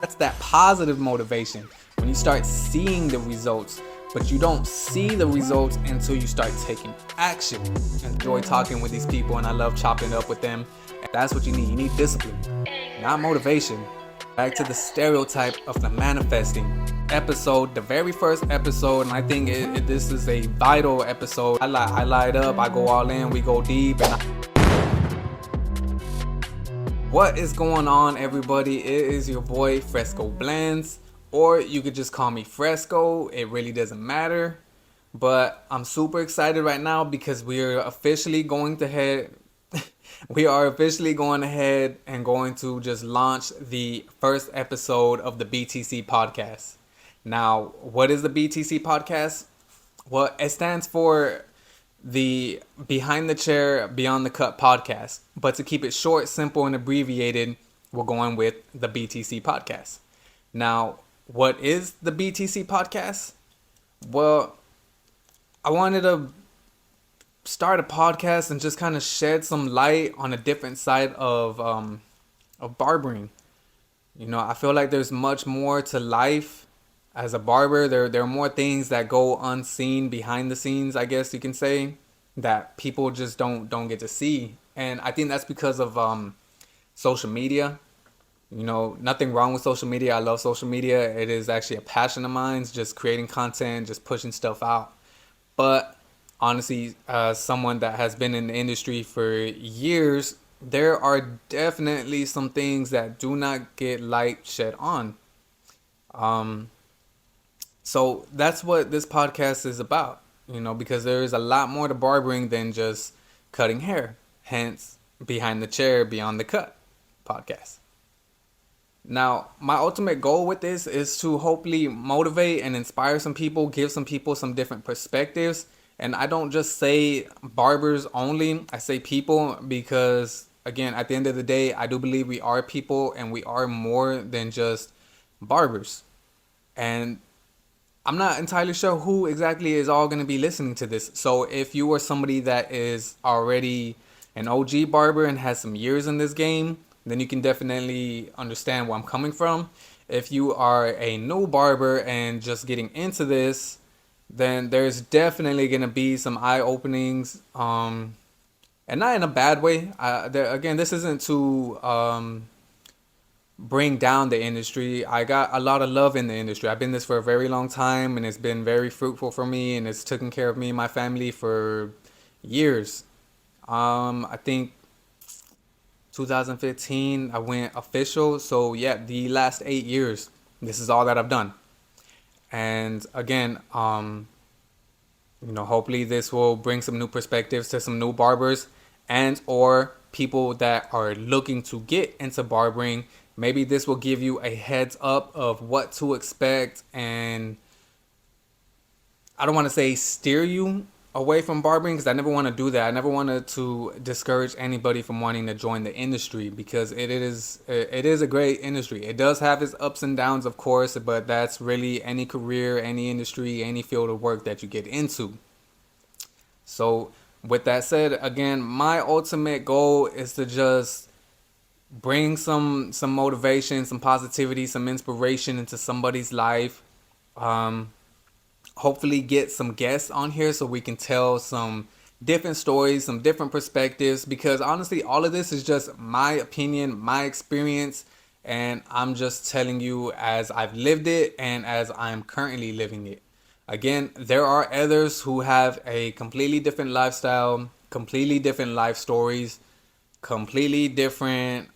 That's that positive motivation when you start seeing the results, but you don't see the results until you start taking action. I enjoy talking with these people and I love chopping it up with them. And that's what you need. You need discipline, not motivation. Back to the stereotype of the manifesting episode, the very first episode, and I think this is a vital episode. I light up, I go all in, we go deep, and what is going on, everybody? It is your boy Fresco Blends, or you could just call me Fresco. It really doesn't matter. But I'm super excited right now because we are officially going ahead and going to just launch the first episode of the BTC Podcast. Now, what is the BTC Podcast? Well, it stands for the Behind the Chair, Beyond the Cut podcast. But to keep it short, simple, and abbreviated, we're going with the BTC Podcast. Now, what is the BTC Podcast? Well, I wanted to start a podcast and just kind of shed some light on a different side of barbering. You know, I feel like there's much more to life as a barber. There are more things that go unseen behind the scenes, I guess you can say, that people just don't get to see. And I think that's because of social media. You know, nothing wrong with social media. I love social media. It is actually a passion of mine, just creating content, just pushing stuff out. But honestly, someone that has been in the industry for years, there are definitely some things that do not get light shed on. So that's what this podcast is about, you know, because there is a lot more to barbering than just cutting hair. Hence, Behind the Chair, Beyond the Cut podcast. Now, my ultimate goal with this is to hopefully motivate and inspire some people, give some people some different perspectives. And I don't just say barbers only, I say people because, again, at the end of the day, I do believe we are people and we are more than just barbers. And I'm not entirely sure who exactly is all going to be listening to this. So if you are somebody that is already an OG barber and has some years in this game, then you can definitely understand where I'm coming from. If you are a new barber and just getting into this, then there's definitely going to be some eye openings, and not in a bad way. Again, this isn't to bring down the industry. I got a lot of love in the industry. I've been this for a very long time, and it's been very fruitful for me, and it's taken care of me and my family for years. I think 2015 I went official, so yeah, the last 8 years, this is all that I've done. And again, you know, hopefully this will bring some new perspectives to some new barbers and or people that are looking to get into barbering. Maybe this will give you a heads up of what to expect, and I don't want to say steer you away from barbering because I never want to do that. I never wanted to discourage anybody from wanting to join the industry because it is a great industry. It does have its ups and downs, of course, but that's really any career, any industry, any field of work that you get into. So with that said, again, my ultimate goal is to just bring some motivation, some positivity, some inspiration into somebody's life. Hopefully get some guests on here so we can tell some different stories, some different perspectives, because honestly, all of this is just my opinion, my experience, and I'm just telling you as I've lived it and as I'm currently living it. Again, there are others who have a completely different lifestyle, completely different life stories, completely different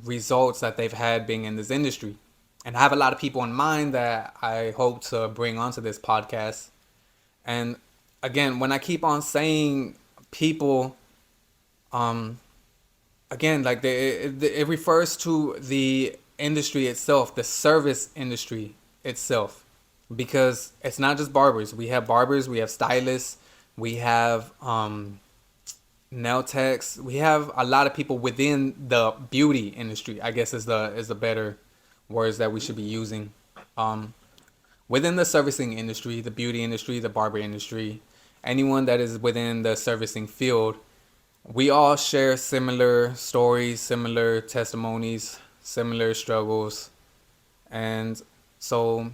results that they've had being in this industry. And I have a lot of people in mind that I hope to bring onto this podcast. And again, when I keep on saying people, again, like it refers to the industry itself, the service industry itself. Because it's not just barbers. We have barbers, we have stylists, we have nail techs. We have a lot of people within the beauty industry, I guess is the better words that we should be using. Within the servicing industry, the beauty industry, the barber industry, anyone that is within the servicing field, we all share similar stories, similar testimonies, similar struggles, And so,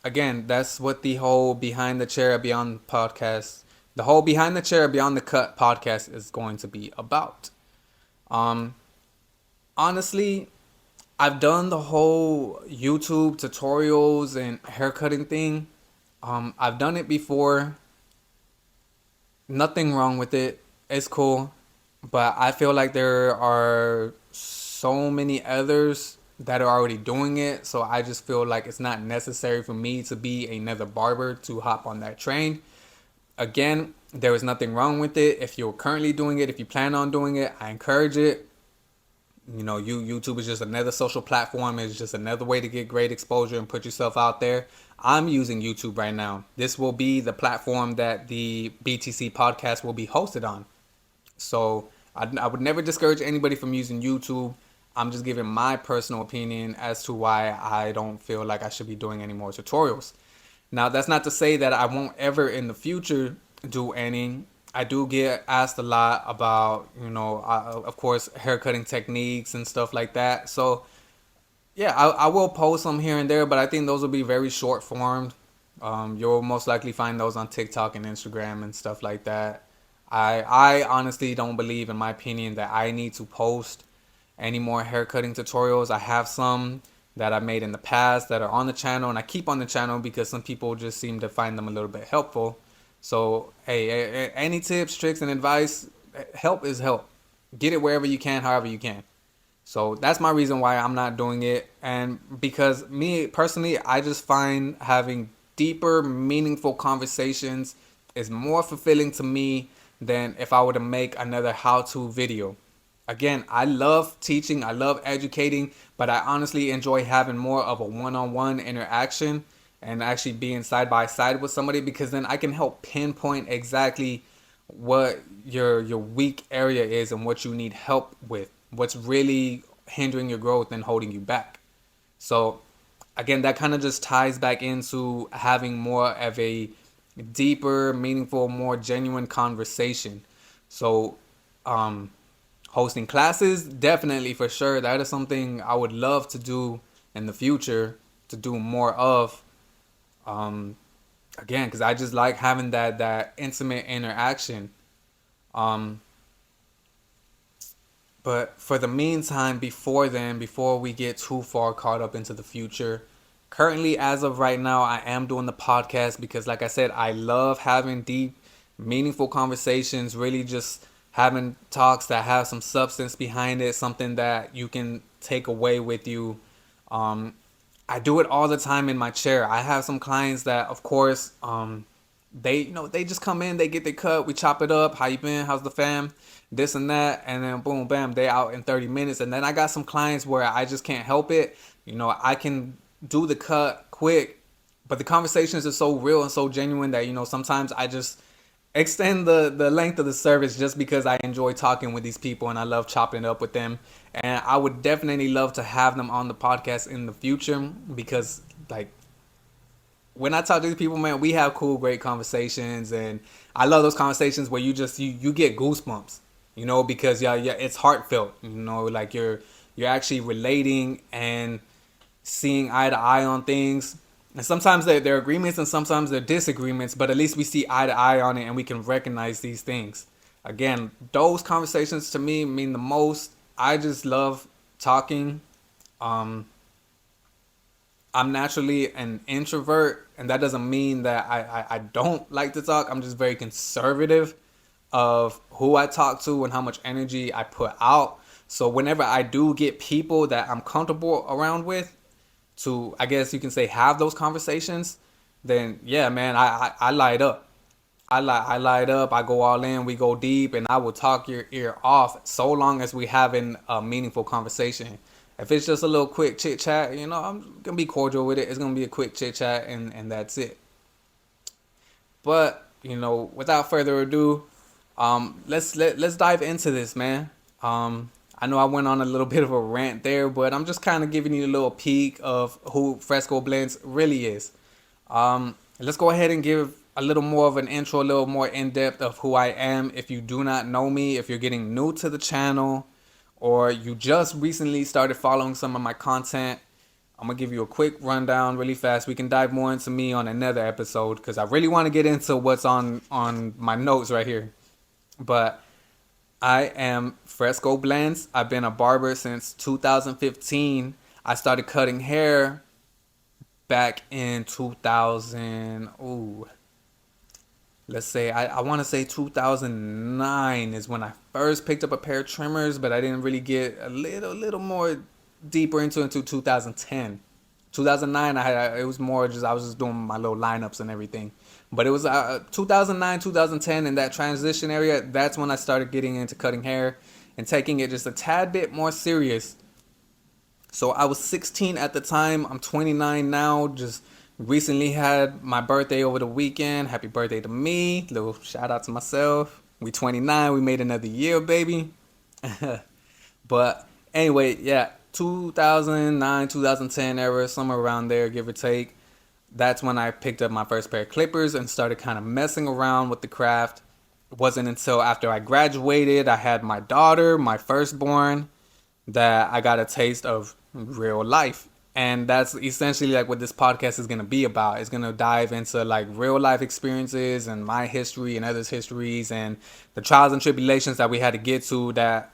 again, that's what the whole Behind the Chair Beyond podcast, the whole Behind the Chair Beyond the Cut podcast is going to be about. Um, Honestly, I've done the whole YouTube tutorials and haircutting thing. I've done it before. Nothing wrong with it. It's cool. But I feel like there are so many others that are already doing it. So I just feel like it's not necessary for me to be another barber to hop on that train. Again, there is nothing wrong with it. If you're currently doing it, if you plan on doing it, I encourage it. You know, YouTube is just another social platform. It's just another way to get great exposure and put yourself out there. I'm using YouTube right now. This will be the platform that the BTC podcast will be hosted on. So I would never discourage anybody from using YouTube. I'm just giving my personal opinion as to why I don't feel like I should be doing any more tutorials. Now, that's not to say that I won't ever in the future do any. I do get asked a lot about, of course, haircutting techniques and stuff like that. So, yeah, I will post some here and there, but I think those will be very short formed. You'll most likely find those on TikTok and Instagram and stuff like that. I honestly don't believe, in my opinion, that I need to post any more haircutting tutorials. I have some that I made in the past that are on the channel, and I keep on the channel because some people just seem to find them a little bit helpful. So, hey, any tips, tricks, and advice, help is help. Get it wherever you can, however you can. So that's my reason why I'm not doing it. And because me personally, I just find having deeper, meaningful conversations is more fulfilling to me than if I were to make another how-to video. Again, I love teaching, I love educating, but I honestly enjoy having more of a one-on-one interaction and actually being side by side with somebody, because then I can help pinpoint exactly what your weak area is and what you need help with, what's really hindering your growth and holding you back. So again, that kind of just ties back into having more of a deeper, meaningful, more genuine conversation. So hosting classes, definitely, for sure, that is something I would love to do in the future, to do more of. Again, because I just like having that intimate interaction. But for the meantime, before we get too far caught up into the future, currently, as of right now, I am doing the podcast because, like I said, I love having deep, meaningful conversations, really just having talks that have some substance behind it, something that you can take away with you. I do it all the time in my chair. I have some clients that, of course, they just come in, they get their cut, we chop it up. How you been? How's the fam? This and that, and then boom, bam, they out in 30 minutes. And then I got some clients where I just can't help it. I can do the cut quick, but the conversations are so real and so genuine that sometimes I just extend the length of the service just because I enjoy talking with these people and I love chopping it up with them. And I would definitely love to have them on the podcast in the future, because like when I talk to these people, man, we have cool, great conversations, and I love those conversations where you get goosebumps, because yeah, it's heartfelt, like you're actually relating and seeing eye to eye on things. And sometimes they're agreements and sometimes they're disagreements, but at least we see eye to eye on it and we can recognize these things. Again, those conversations to me mean the most. I just love talking. I'm naturally an introvert, and that doesn't mean that I don't like to talk. I'm just very conservative of who I talk to and how much energy I put out. So whenever I do get people that I'm comfortable around with, to, I guess you can say, have those conversations, then yeah, man, I light up. I light up. I go all in. We go deep, and I will talk your ear off so long as we having a meaningful conversation. If it's just a little quick chit chat, I'm gonna be cordial with it. It's gonna be a quick chit chat, and that's it. But without further ado, let's dive into this, man. I know I went on a little bit of a rant there, but I'm just kind of giving you a little peek of who Fresco Blends really is. Let's go ahead and give a little more of an intro, a little more in-depth of who I am. If you do not know me, if you're getting new to the channel, or you just recently started following some of my content, I'm gonna give you a quick rundown really fast. We can dive more into me on another episode because I really want to get into what's on my notes right here. But I am Fresco Blends. I've been a barber since 2015. I started cutting hair back in 2000. Ooh, let's say I want to say 2009 is when I first picked up a pair of trimmers, but I didn't really get a little more deeper into 2010. 2009 it was more just I was just doing my little lineups and everything. But it was 2009, 2010 in that transition area. That's when I started getting into cutting hair and taking it just a tad bit more serious. So I was 16 at the time. I'm 29 now. Just recently had my birthday over the weekend. Happy birthday to me. Little shout out to myself. We 29. We made another year, baby. But anyway, yeah, 2009, 2010 era, somewhere around there, give or take. That's when I picked up my first pair of clippers and started kind of messing around with the craft. It wasn't until after I graduated, I had my daughter, my firstborn, that I got a taste of real life. And that's essentially like what this podcast is going to be about. It's going to dive into like real life experiences and my history and others' histories and the trials and tribulations that we had to get to that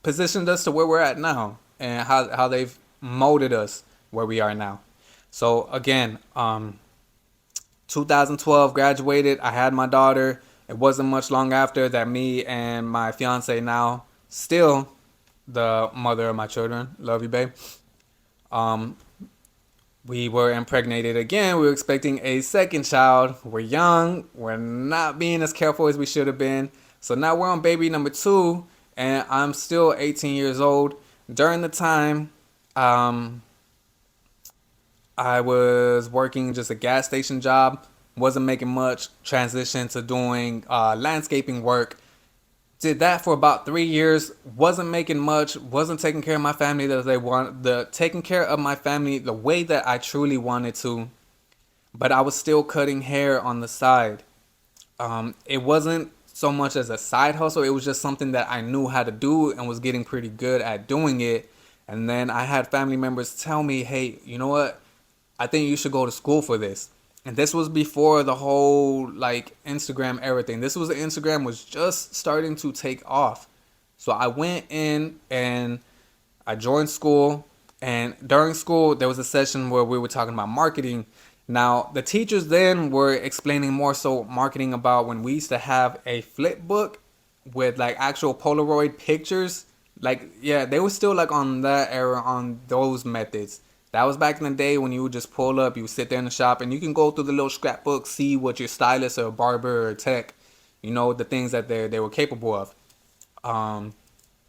positioned us to where we're at now and how they've molded us where we are now. So again, 2012 graduated. I had my daughter. It wasn't much long after that me and my fiance, now still the mother of my children, love you, babe. We were impregnated again. We were expecting a second child. We're young. We're not being as careful as we should have been. So now we're on baby number 2, and I'm still 18 years old. During the time, I was working just a gas station job, wasn't making much, transitioned to doing landscaping work. Did that for about 3 years, wasn't making much, wasn't taking care of my family taking care of my family the way that I truly wanted to, but I was still cutting hair on the side. It wasn't so much as a side hustle, it was just something that I knew how to do and was getting pretty good at doing it. And then I had family members tell me, hey, you know what? I think you should go to school for this. And this was before the whole like Instagram era thing. Instagram was just starting to take off. So I went in and I joined school. And during school, there was a session where we were talking about marketing. Now, the teachers then were explaining more so marketing about when we used to have a flip book with like actual Polaroid pictures. Like, yeah, they were still like on that era, on those methods. That was back in the day when you would just pull up, you would sit there in the shop, and you can go through the little scrapbook, see what your stylist or barber or tech, the things that they were capable of.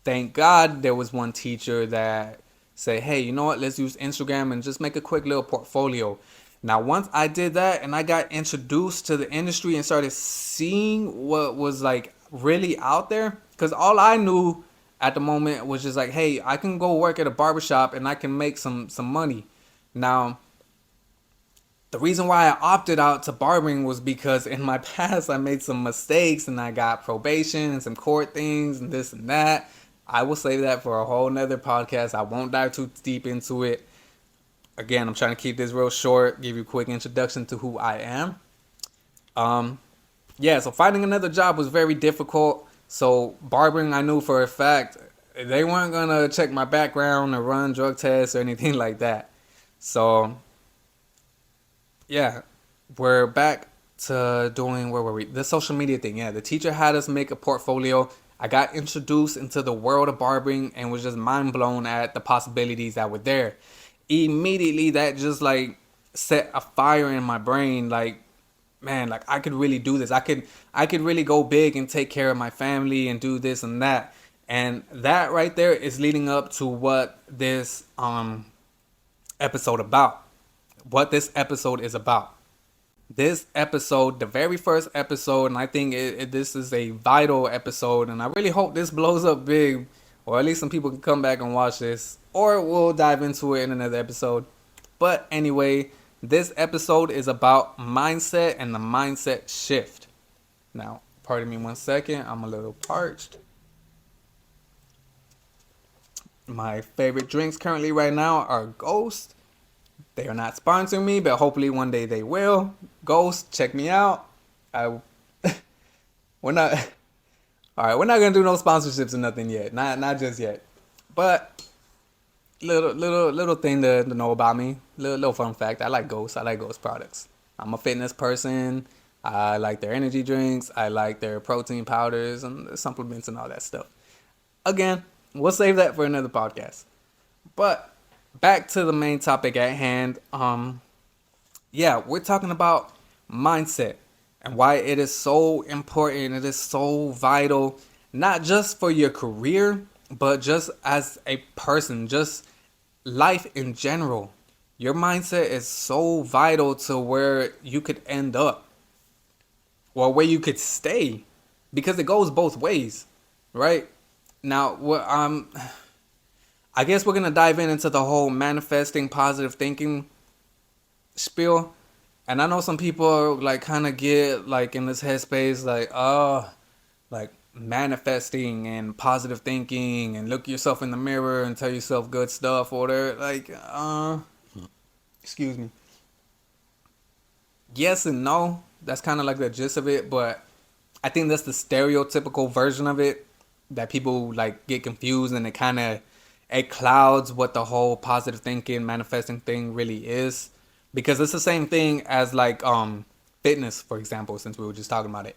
Thank God there was one teacher that said, hey, you know what, let's use Instagram and just make a quick little portfolio. Now, once I did that and I got introduced to the industry and started seeing what was like really out there, because all I knew at the moment was just like, hey, I can go work at a barbershop and I can make some money. Now, the reason why I opted out to barbering was because in my past I made some mistakes and I got probation and some court things and this and that. I will save that for a whole nother podcast. I won't dive too deep into it. Again, I'm trying to keep this real short, give you a quick introduction to who I am. So finding another job was very difficult. So barbering, I knew for a fact, they weren't going to check my background or run drug tests or anything like that. So, yeah, we're back to doing, where were we? The social media thing. Yeah, the teacher had us make a portfolio. I got introduced into the world of barbering and was just mind blown at the possibilities that were there. Immediately, that just like set a fire in my brain. Like, man, like I could really do this. I could really go big and take care of my family and do this and that. And that right there is leading up to what this episode about. What this episode is about. This episode, the very first episode, and I think this is a vital episode, and I really hope this blows up big, or at least some people can come back and watch this, or we'll dive into it in another episode. But anyway, this episode is about mindset and the mindset shift. Now, pardon me 1 second. I'm a little parched. My favorite drinks currently right now are Ghost They are not sponsoring me, but hopefully one day they will. Ghost, check me out. I we're not all right. We're not gonna do no sponsorships or nothing yet. Not just yet. But little thing to know about me. Little fun fact. I like Ghost. I like Ghost products. I'm a fitness person. I like their energy drinks. I like their protein powders and supplements and all that stuff. Again, we'll save that for another podcast. But back to the main topic at hand. Yeah, we're talking about mindset and why it is so important. It is so vital, not just for your career, but just as a person, just life in general. Your mindset is so vital to where you could end up or where you could stay, because it goes both ways, right? Now, I guess we're gonna dive into the whole manifesting positive thinking spiel. And I know some people like kind of get like in this headspace like, oh, like manifesting and positive thinking and look yourself in the mirror and tell yourself good stuff or whatever. Like, excuse me. Yes and no. That's kind of like the gist of it, but I think that's the stereotypical version of it that people like get confused, and it clouds what the whole positive thinking manifesting thing really is, because it's the same thing as like fitness, for example, since we were just talking about it.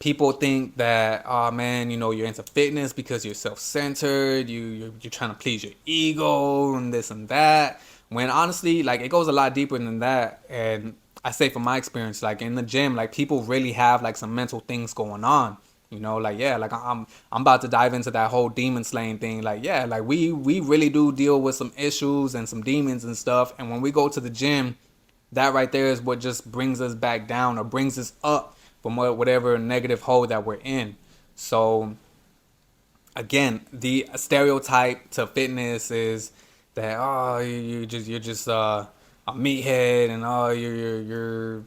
People think that, oh man, you're into fitness because you're self-centered, you're trying to please your ego and this and that, when honestly, like, it goes a lot deeper than that. And I say from my experience, like in the gym, like people really have like some mental things going on. Like, yeah, like I'm about to dive into that whole demon slaying thing. Like, yeah, like we really do deal with some issues and some demons and stuff. And when we go to the gym, that right there is what just brings us back down or brings us up from whatever negative hole that we're in. So again, the stereotype to fitness is that, oh, you're just a meathead, and oh, you're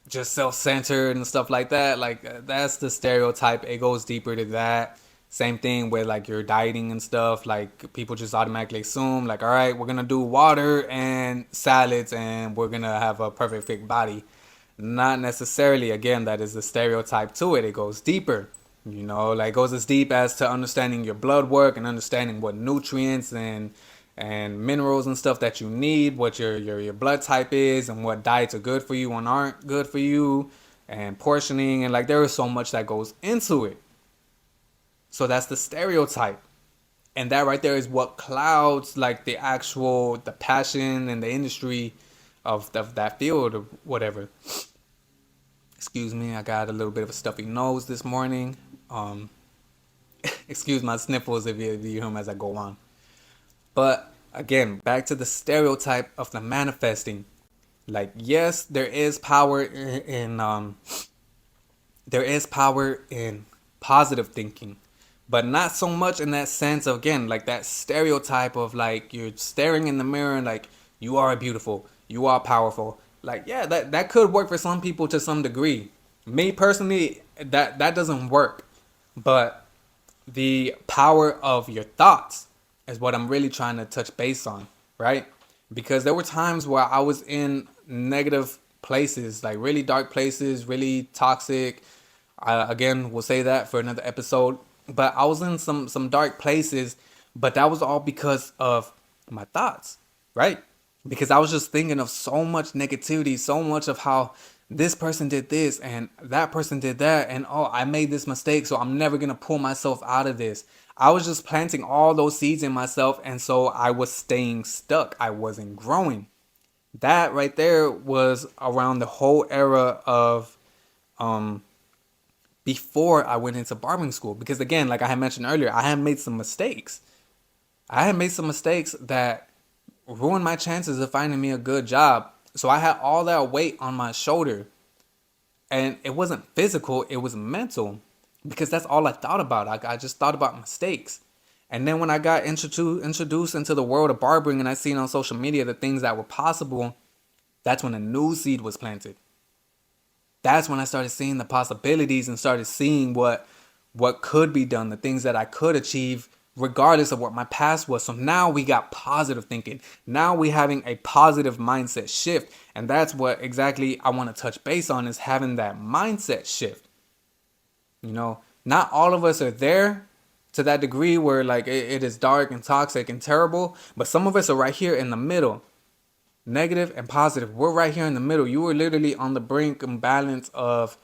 just self-centered and stuff like that. Like, that's the stereotype. It goes deeper to that. Same thing with like your dieting and stuff. Like, people just automatically assume like, all right, we're gonna do water and salads and we're gonna have a perfect fit body. Not necessarily. Again, that is the stereotype to it. It goes deeper. Like, goes as deep as to understanding your blood work and understanding what nutrients and minerals and stuff that you need, what your blood type is, and what diets are good for you and aren't good for you, and portioning, and like there is so much that goes into it. So that's the stereotype. And that right there is what clouds like the passion and the industry of that field or whatever. Excuse me, I got a little bit of a stuffy nose this morning. Excuse my sniffles if you hear them as I go on. But again, back to the stereotype of the manifesting. Like, yes, there is power in positive thinking, but not so much in that sense of, again, like that stereotype of like you're staring in the mirror and like you are beautiful, you are powerful. Like, yeah, that could work for some people to some degree. Me personally, that doesn't work. But the power of your thoughts is what I'm really trying to touch base on, right? Because there were times where I was in negative places, like really dark places, really toxic. Again, we'll say that for another episode. But I was in some dark places, but that was all because of my thoughts, right? Because I was just thinking of so much negativity, so much of how this person did this and that person did that, and oh, I made this mistake, so I'm never gonna pull myself out of this. I was just planting all those seeds in myself, and so I was staying stuck. I wasn't growing. That right there was around the whole era of before I went into barbering school. Because again, like I had mentioned earlier, I had made some mistakes. I had made some mistakes that ruined my chances of finding me a good job. So I had all that weight on my shoulder. And it wasn't physical, it was mental. Because that's all I thought about. I just thought about mistakes. And then when I got introduced into the world of barbering, and I seen on social media the things that were possible, that's when a new seed was planted. That's when I started seeing the possibilities and started seeing what could be done, the things that I could achieve regardless of what my past was. So now we got positive thinking. Now we having a positive mindset shift. And that's what exactly I want to touch base on, is having that mindset shift. You know, not all of us are there to that degree where like it is dark and toxic and terrible, but some of us are right here in the middle. Negative and positive. We're right here in the middle. You were literally on the brink and balance of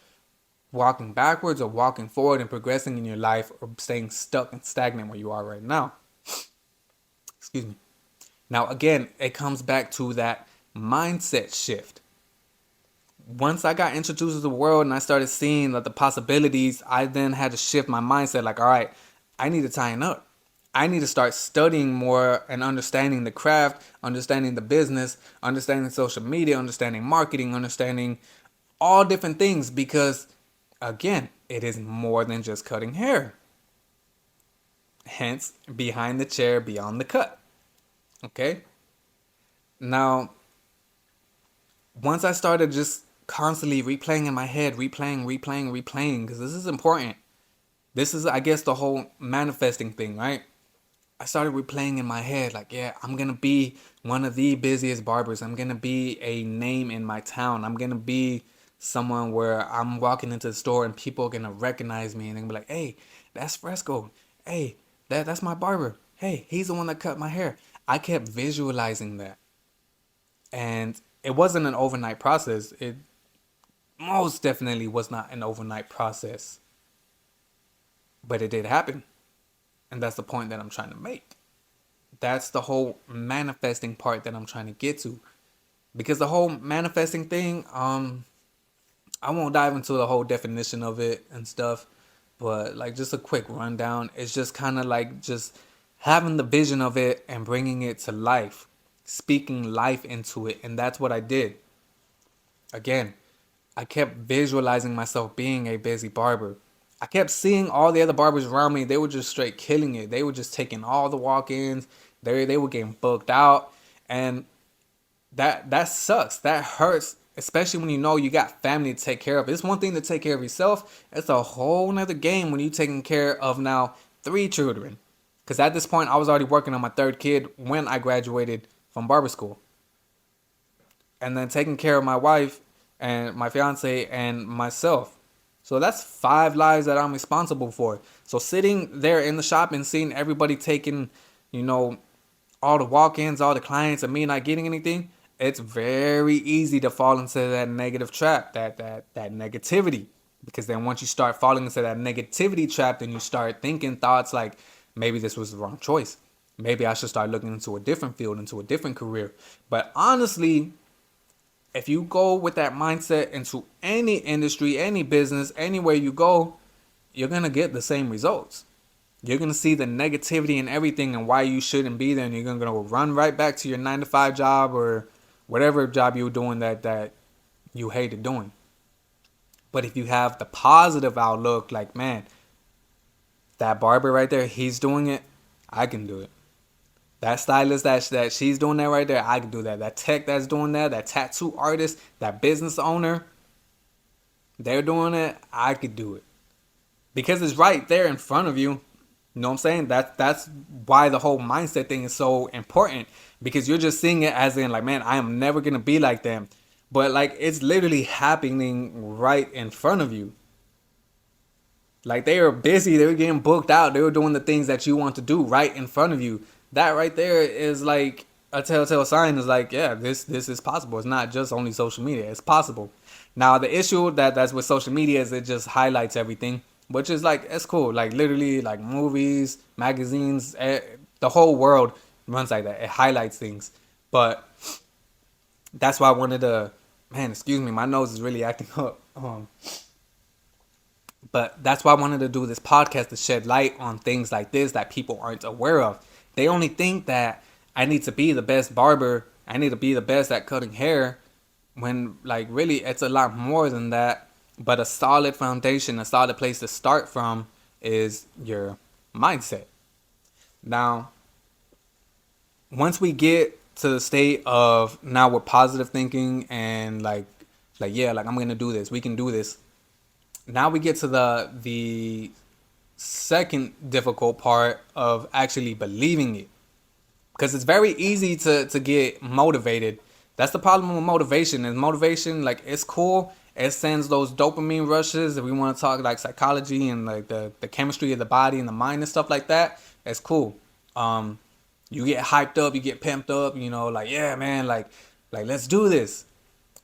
walking backwards or walking forward and progressing in your life, or staying stuck and stagnant where you are right now. Excuse me. Now, again, it comes back to that mindset shift. Once I got introduced to the world and I started seeing the possibilities, I then had to shift my mindset. Like, all right, I need to tighten up. I need to start studying more and understanding the craft, understanding the business, understanding social media, understanding marketing, understanding all different things, because again, it is more than just cutting hair. Hence, behind the chair, beyond the cut. Okay? Now, once I started just constantly replaying in my head, replaying, because this is important. This is, I guess, the whole manifesting thing, right? I started replaying in my head, like, yeah, I'm going to be one of the busiest barbers. I'm going to be a name in my town. I'm going to be someone where I'm walking into the store and people are going to recognize me and they're going to be like, hey, that's Fresco. Hey, that's my barber. Hey, he's the one that cut my hair. I kept visualizing that. And it wasn't an overnight process. It most definitely was not an overnight process. But it did happen. And that's the point that I'm trying to make. That's the whole manifesting part that I'm trying to get to. Because the whole manifesting thing, I won't dive into the whole definition of it and stuff. But like just a quick rundown. It's just kind of like just having the vision of it and bringing it to life. Speaking life into it. And that's what I did. Again, I kept visualizing myself being a busy barber. I kept seeing all the other barbers around me. They were just straight killing it. They were just taking all the walk-ins. They were getting booked out. And that sucks. That hurts. Especially when you know you got family to take care of. It's one thing to take care of yourself. It's a whole nother game when you're taking care of now 3 children. Because at this point, I was already working on my 3rd kid when I graduated from barber school. And then taking care of my wife and my fiance and myself. So that's 5 lives that I'm responsible for. So sitting there in the shop and seeing everybody taking, all the walk-ins, all the clients, and me not getting anything, it's very easy to fall into that negative trap, that negativity. Because then once you start falling into that negativity trap, then you start thinking thoughts like, maybe this was the wrong choice. Maybe I should start looking into a different field, into a different career. But honestly, if you go with that mindset into any industry, any business, anywhere you go, you're going to get the same results. You're going to see the negativity in everything and why you shouldn't be there. And you're going to run right back to your 9-to-5 job or whatever job you were doing that you hated doing. But if you have the positive outlook, like, man, that barber right there, he's doing it, I can do it. That stylist that she's doing that right there, I can do that. That tech that's doing that tattoo artist, that business owner, they're doing it, I could do it. Because it's right there in front of you. You know what I'm saying? That's why the whole mindset thing is so important. Because you're just seeing it as in like, man, I am never going to be like them. But like, it's literally happening right in front of you. Like, they were busy, they were getting booked out, they were doing the things that you want to do right in front of you. That right there is like a telltale sign. Is like, yeah, this is possible. It's not just only social media. It's possible. Now, the issue that's with social media is it just highlights everything, which is like, it's cool. Like, literally, like movies, magazines, the whole world runs like that. It highlights things. But that's why I wanted to, man, excuse me, my nose is really acting up. But that's why I wanted to do this podcast, to shed light on things like this that people aren't aware of. They only think that I need to be the best barber, I need to be the best at cutting hair, when like really it's a lot more than that. But a solid foundation, a solid place to start from is your mindset. Now, once we get to the state of now we're positive thinking and like yeah, like I'm gonna do this, we can do this. Now we get to the second difficult part of actually believing it. Because it's very easy to get motivated. That's the problem with motivation. Is motivation, like, it's cool. It sends those dopamine rushes. If we want to talk like psychology and like the chemistry of the body and the mind and stuff like that, it's cool. You get hyped up, you get pumped up, like, yeah, man, like let's do this.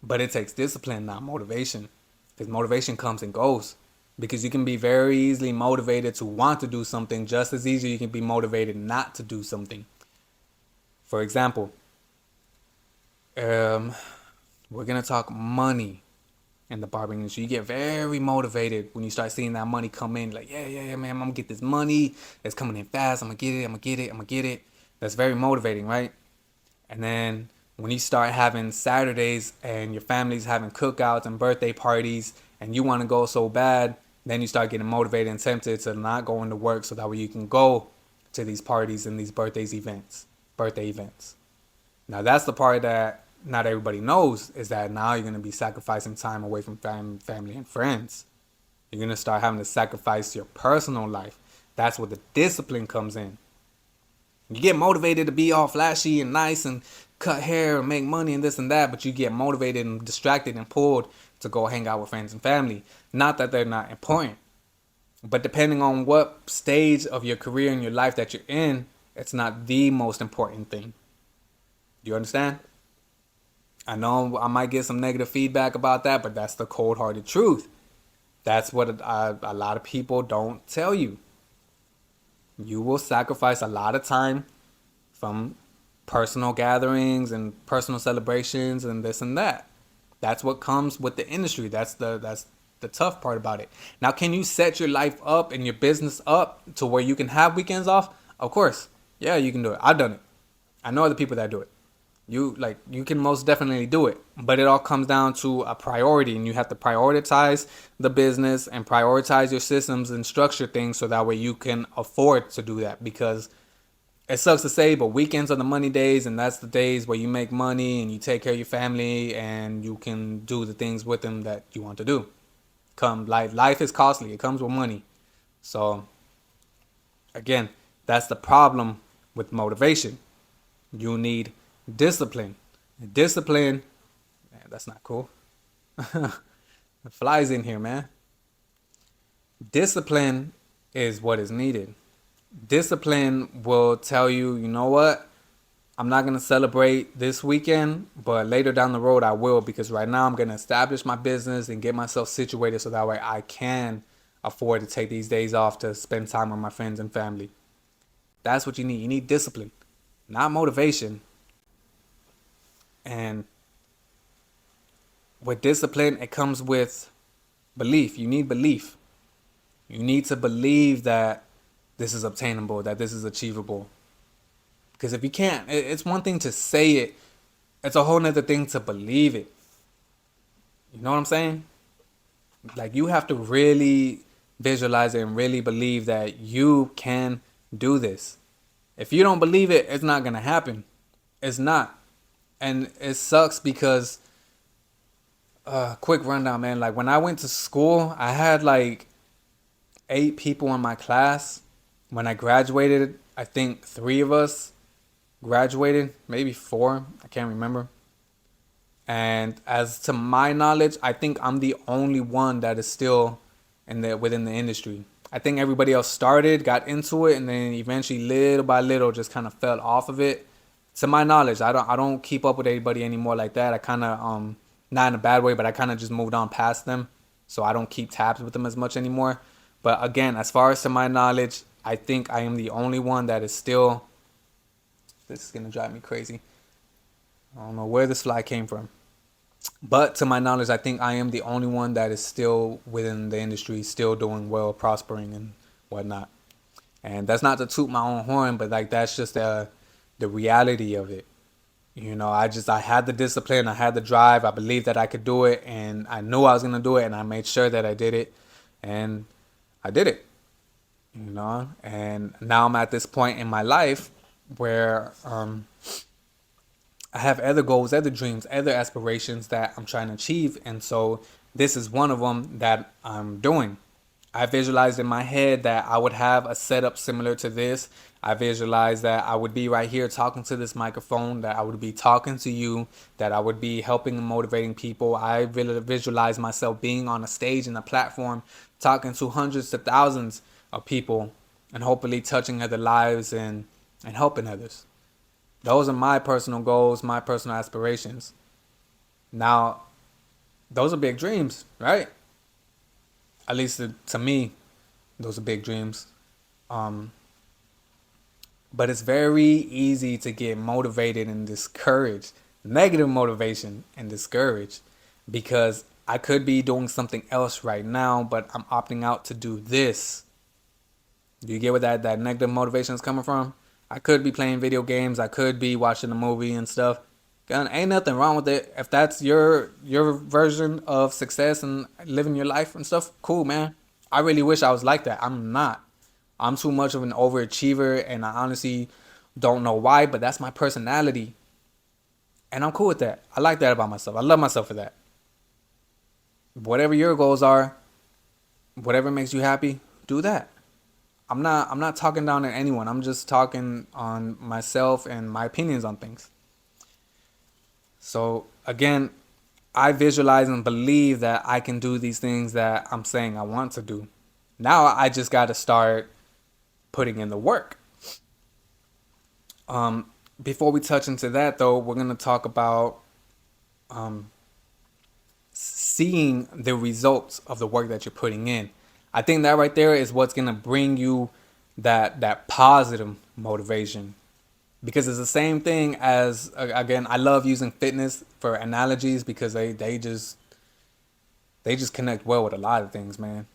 But it takes discipline, not motivation. Because motivation comes and goes. Because you can be very easily motivated to want to do something, just as easy you can be motivated not to do something. For example, we're gonna talk money in the barbering industry. You get very motivated when you start seeing that money come in. Like, yeah, man, I'm gonna get this money. It's coming in fast. I'm gonna get it. That's very motivating, right? And then when you start having Saturdays and your family's having cookouts and birthday parties and you want to go so bad, then you start getting motivated and tempted to not go into work so that way you can go to these parties and these birthday events. Now that's the part that not everybody knows, is that now you're going to be sacrificing time away from family and friends. You're going to start having to sacrifice your personal life. That's where the discipline comes in. You get motivated to be all flashy and nice and cut hair and make money and this and that, but you get motivated and distracted and pulled to go hang out with friends and family. Not that they're not important, but depending on what stage of your career and your life that you're in, it's not the most important thing. Do you understand? I know I might get some negative feedback about that, but that's the cold-hearted truth. That's what a lot of people don't tell you. You will sacrifice a lot of time from personal gatherings and personal celebrations and this and that. That's what comes with the industry. That's the tough part about it. Now, can you set your life up and your business up to where you can have weekends off? Of course. Yeah, you can do it. I've done it. I know other people that do it. You can most definitely do it, but it all comes down to a priority, and you have to prioritize the business and prioritize your systems and structure things so that way you can afford to do that. Because it sucks to say, but weekends are the money days, and that's the days where you make money and you take care of your family and you can do the things with them that you want to do. Life is costly. It comes with money. So again, that's the problem with motivation. You need discipline. Discipline, man, that's not cool. The flies in here, man. Discipline is what is needed. Discipline will tell you, you know what? I'm not going to celebrate this weekend, but later down the road I will, because right now I'm going to establish my business and get myself situated so that way I can afford to take these days off to spend time with my friends and family. That's what you need. You need discipline, not motivation. And with discipline, it comes with belief. You need belief. You need to believe that this is obtainable, that this is achievable. Because if you can't, it's one thing to say it. It's a whole nother thing to believe it. You know what I'm saying? Like, you have to really visualize it and really believe that you can do this. If you don't believe it, it's not going to happen. It's not. And it sucks because, quick rundown, man. Like, when I went to school, I had like 8 people in my class. When I graduated, I think 3 of us graduated, maybe 4. I can't remember. And as to my knowledge, I think I'm the only one that is still within the industry. I think everybody else started, got into it, and then eventually, little by little, just kind of fell off of it. To my knowledge, I don't keep up with anybody anymore like that. I kind of, not in a bad way, but I kind of just moved on past them. So I don't keep tabs with them as much anymore. But again, as far as to my knowledge, I think I am the only one that is still, this is going to drive me crazy. I don't know where this fly came from. But to my knowledge, I think I am the only one that is still within the industry, still doing well, prospering and whatnot. And that's not to toot my own horn, but like, that's just the reality of it. You know, I had the discipline, I had the drive, I believed that I could do it, and I knew I was going to do it, and I made sure that I did it, and I did it, you know. And now I'm at this point in my life where I have other goals, other dreams, other aspirations that I'm trying to achieve, and so this is one of them that I'm doing. I visualized in my head that I would have a setup similar to this. I visualized that I would be right here talking to this microphone, that I would be talking to you, that I would be helping and motivating people. I visualize myself being on a stage and a platform, talking to hundreds to thousands of people, and hopefully touching other lives and helping others. Those are my personal goals, my personal aspirations. Now, those are big dreams, right? At least to me, those are big dreams. Um, but it's very easy to get motivated and discouraged, negative motivation and discouraged, because I could be doing something else right now, but I'm opting out to do this. Do you get where that negative motivation is coming from? I could be playing video games. I could be watching a movie and stuff. And ain't nothing wrong with it. If that's your version of success and living your life and stuff, cool, man. I really wish I was like that. I'm not. I'm too much of an overachiever, and I honestly don't know why, but that's my personality. And I'm cool with that. I like that about myself. I love myself for that. Whatever your goals are, whatever makes you happy, do that. I'm not talking down at anyone. I'm just talking on myself and my opinions on things. So again, I visualize and believe that I can do these things that I'm saying I want to do. Now I just got to start putting in the work. Before we touch into that, though, we're going to talk about seeing the results of the work that you're putting in. I think that right there is what's going to bring you that positive motivation. Because it's the same thing as, again, I love using fitness for analogies because they just connect well with a lot of things, man.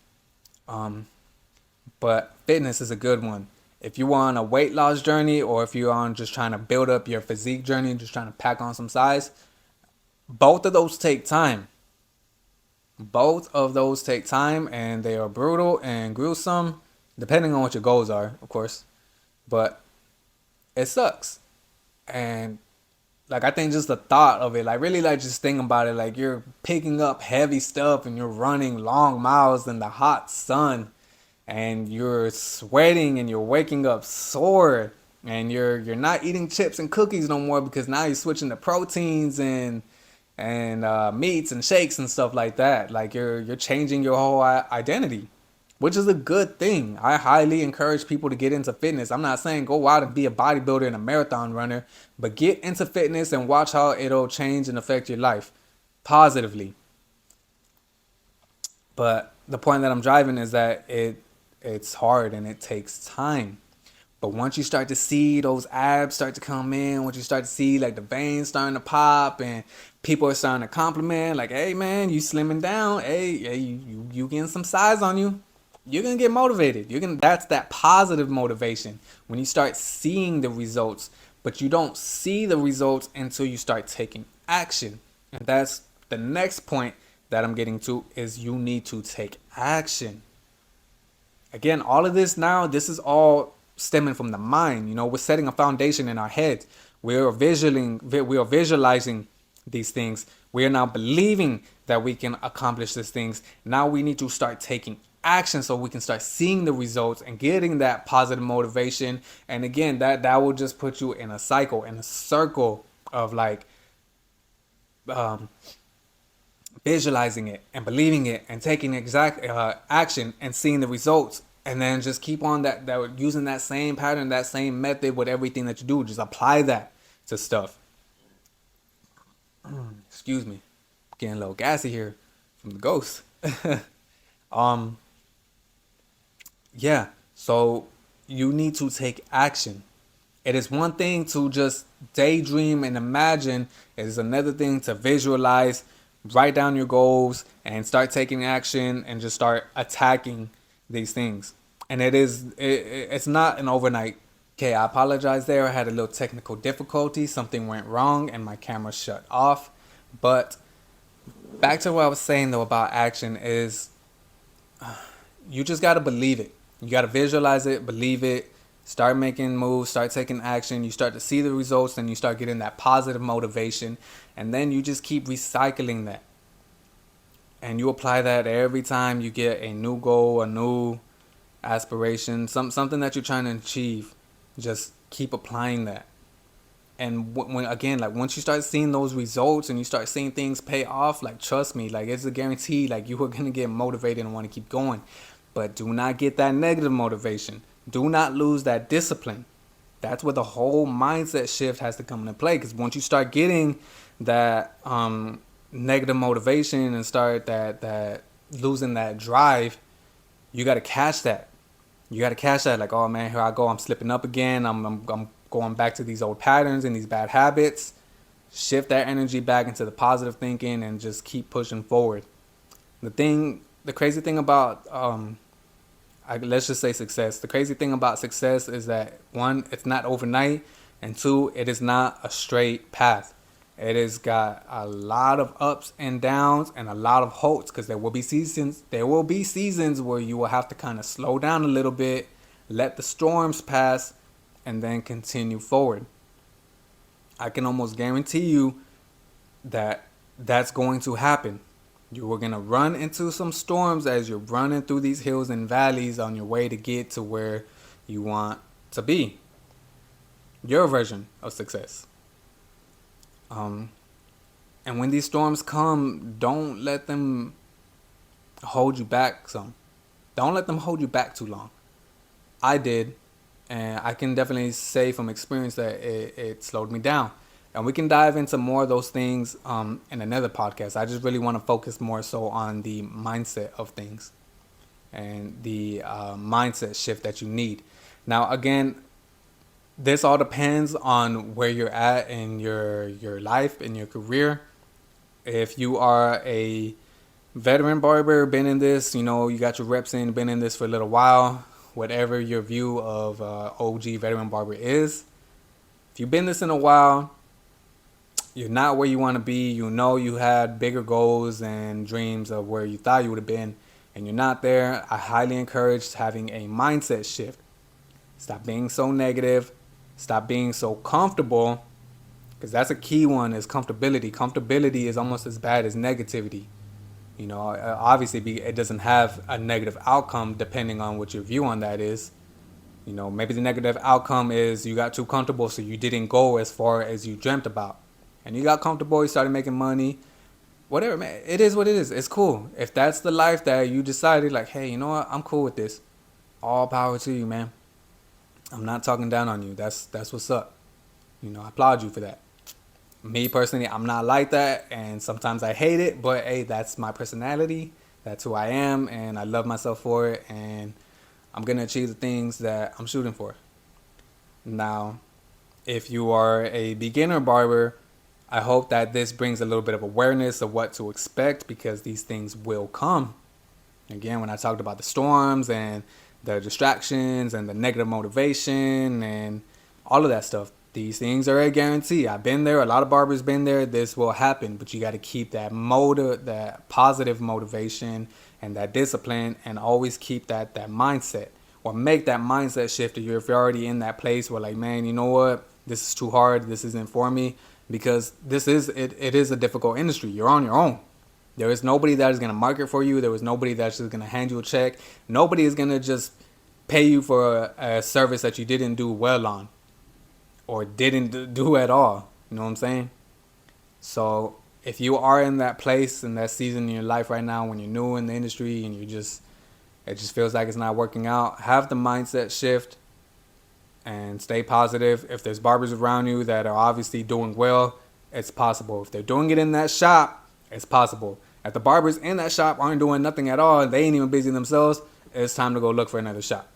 But fitness is a good one. If you're on a weight loss journey, or if you're on just trying to build up your physique journey, just trying to pack on some size, both of those take time. Both of those take time, and they are brutal and gruesome, depending on what your goals are, of course. But it sucks. And like, I think just the thought of it, like, really, like, just think about it, like, you're picking up heavy stuff and you're running long miles in the hot sun, and you're sweating and you're waking up sore, and you're not eating chips and cookies no more, because now you're switching to proteins and meats and shakes and stuff like that. Like, you're changing your whole identity, which is a good thing. I highly encourage people to get into fitness. I'm not saying go out and be a bodybuilder and a marathon runner, but get into fitness and watch how it'll change and affect your life positively. But the point that I'm driving is that it's hard and it takes time. But once you start to see those abs start to come in, once you start to see like the veins starting to pop and people are starting to compliment, like, hey man, you slimming down, hey you getting some size on you, you're gonna get motivated. That's that positive motivation when you start seeing the results. But you don't see the results until you start taking action. And that's the next point that I'm getting to, is you need to take action. Again, all of this now, this is all stemming from the mind. You know, we're setting a foundation in our heads. We are visualizing these things. We are now believing that we can accomplish these things. Now we need to start taking action so we can start seeing the results and getting that positive motivation. And again, that will just put you in a cycle, in a circle of like visualizing it and believing it and taking exact action and seeing the results. And then just keep on that using that same pattern, that same method with everything that you do. Just apply that to stuff. Excuse me, getting a little gassy here from the ghost. Yeah, so you need to take action. It is one thing to just daydream and imagine. It is another thing to visualize, write down your goals, and start taking action and just start attacking these things. And it's not an overnight. Okay, I apologize there. I had a little technical difficulty. Something went wrong and my camera shut off. But back to what I was saying though about action is you just got to believe it. You got to visualize it, believe it, start making moves, start taking action. You start to see the results, and you start getting that positive motivation. And then you just keep recycling that. and you apply that every time you get a new goal, a new aspiration, something that you're trying to achieve. Just keep applying that. And when again, like once you start seeing those results and you start seeing things pay off, like trust me, like it's a guarantee, like you are gonna get motivated and want to keep going. But do not get that negative motivation. Do not lose that discipline. That's where the whole mindset shift has to come into play. Because once you start getting that negative motivation and start that losing that drive, you got to catch that. You got to catch that. Like, oh man, here I go. I'm slipping up again. I'm going back to these old patterns and these bad habits. Shift that energy back into the positive thinking and just keep pushing forward. The crazy thing about let's just say success. The crazy thing about success is that one, it's not overnight, and two, it is not a straight path. It has got a lot of ups and downs and a lot of halts, because there will be seasons. There will be seasons where you will have to kind of slow down a little bit, let the storms pass, and then continue forward. I can almost guarantee you that that's going to happen. You are going to run into some storms as you're running through these hills and valleys on your way to get to where you want to be. Your version of success. And when these storms come, don't let them hold you back some. Don't let them hold you back too long. I did, and I can definitely say from experience that it slowed me down. And we can dive into more of those things in another podcast. I just really want to focus more so on the mindset of things and the mindset shift that you need. Now, again, this all depends on where you're at in your life, in your career. If you are a veteran barber, been in this, you got your reps in, been in this for a little while, whatever your view of OG veteran barber is. If you've been this in a while, you're not where you want to be. You had bigger goals and dreams of where you thought you would have been, and you're not there. I highly encourage having a mindset shift. Stop being so negative. Stop being so comfortable, because that's a key one, is comfortability. Comfortability is almost as bad as negativity. Obviously it doesn't have a negative outcome depending on what your view on that is. Maybe the negative outcome is you got too comfortable, so you didn't go as far as you dreamt about. And you got comfortable, you started making money. Whatever, man. It is what it is. It's cool. If that's the life that you decided, like, hey, you know what? I'm cool with this. All power to you, man. I'm not talking down on you. That's what's up. I applaud you for that. Me personally, I'm not like that, and sometimes I hate it, but hey, that's my personality. That's who I am, and I love myself for it, and I'm going to achieve the things that I'm shooting for. Now, if you are a beginner barber, I hope that this brings a little bit of awareness of what to expect, because these things will come. Again, when I talked about the storms and the distractions and the negative motivation and all of that stuff, these things are a guarantee. I've been there. A lot of barbers been there. This will happen, but you got to keep that that positive motivation and that discipline, and always keep that mindset, or make that mindset shift. If you're already in that place where, like, man, you know what? This is too hard. This isn't for me. Because it is a difficult industry. You're on your own. There is nobody that is going to market for you. There is nobody that's just going to hand you a check. Nobody is going to just pay you for a service that you didn't do well on, or didn't do at all. You know what I'm saying? So if you are in that place, in that season in your life right now, when you're new in the industry and it just feels like it's not working out, have the mindset shift. And stay positive. If there's barbers around you that are obviously doing well, it's possible. If they're doing it in that shop, it's possible. If the barbers in that shop aren't doing nothing at all, they ain't even busy themselves, it's time to go look for another shop.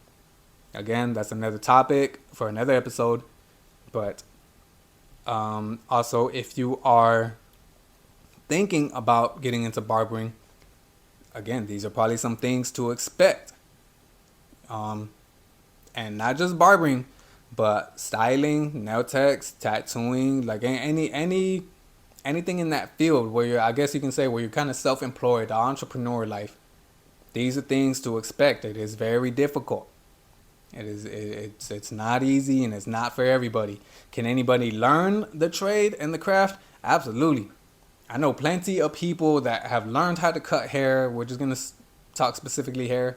Again, that's another topic for another episode. But also, if you are thinking about getting into barbering, again, these are probably some things to expect. And not just barbering, but styling, nail techs, tattooing, like anything in that field where I guess you can say where you're kind of self-employed, the entrepreneur life. These are things to expect. It is very difficult. It's not easy, and it's not for everybody. Can anybody learn the trade and the craft? Absolutely. I know plenty of people that have learned how to cut hair. We're just going to talk specifically hair,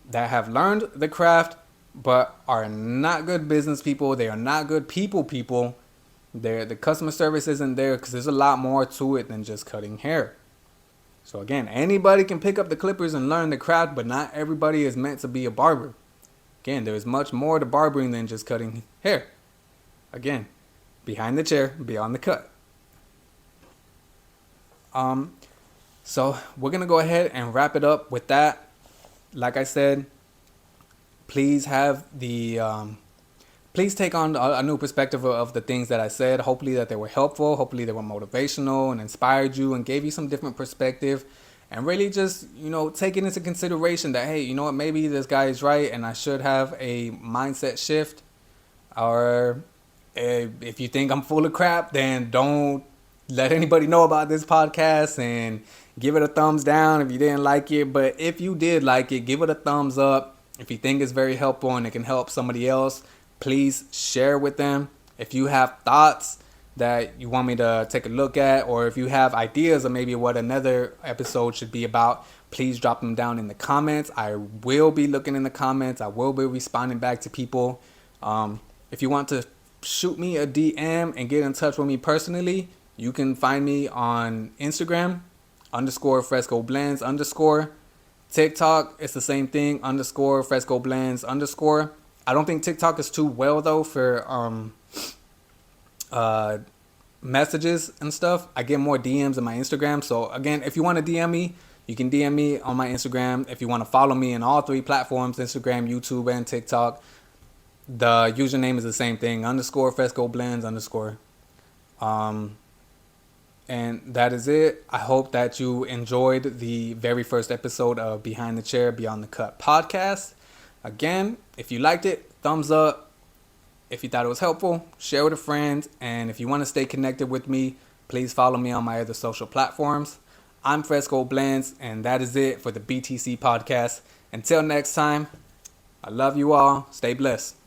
that have learned the craft but are not good business people. They are not good people. The customer service isn't there because there's a lot more to it than just cutting hair. So again, anybody can pick up the clippers and learn the craft, but not everybody is meant to be a barber. Again, there is much more to barbering than just cutting hair. Again, behind the chair, beyond the cut. So we're gonna go ahead and wrap it up with that. Like I said, please have please take on a new perspective of the things that I said. Hopefully that they were helpful. Hopefully they were motivational and inspired you and gave you some different perspective. And really just, take it into consideration that, hey, you know what, maybe this guy is right and I should have a mindset shift. Or if you think I'm full of crap, then don't let anybody know about this podcast and give it a thumbs down if you didn't like it. But if you did like it, give it a thumbs up. If you think it's very helpful and it can help somebody else, please share with them. If you have thoughts that you want me to take a look at, or if you have ideas of maybe what another episode should be about, please drop them down in the comments. I will be looking in the comments. I will be responding back to people. If you want to shoot me a DM and get in touch with me personally, you can find me on Instagram, _Fresco Blends _ TikTok, it's the same thing, _Fresco Blends _ I don't think TikTok is too well though for messages and stuff. I get more DMs on my Instagram. So again, if you want to DM me, you can DM me on my Instagram. If you want to follow me in all three platforms, Instagram, YouTube, and TikTok, the username is the same thing, _Fresco Blends _ And that is it. I hope that you enjoyed the very first episode of Behind the Chair, Beyond the Cut podcast. Again, if you liked it, thumbs up. If you thought it was helpful, share with a friend. And if you want to stay connected with me, please follow me on my other social platforms. I'm Fresco Blends, and that is it for the BTC podcast. Until next time, I love you all. Stay blessed.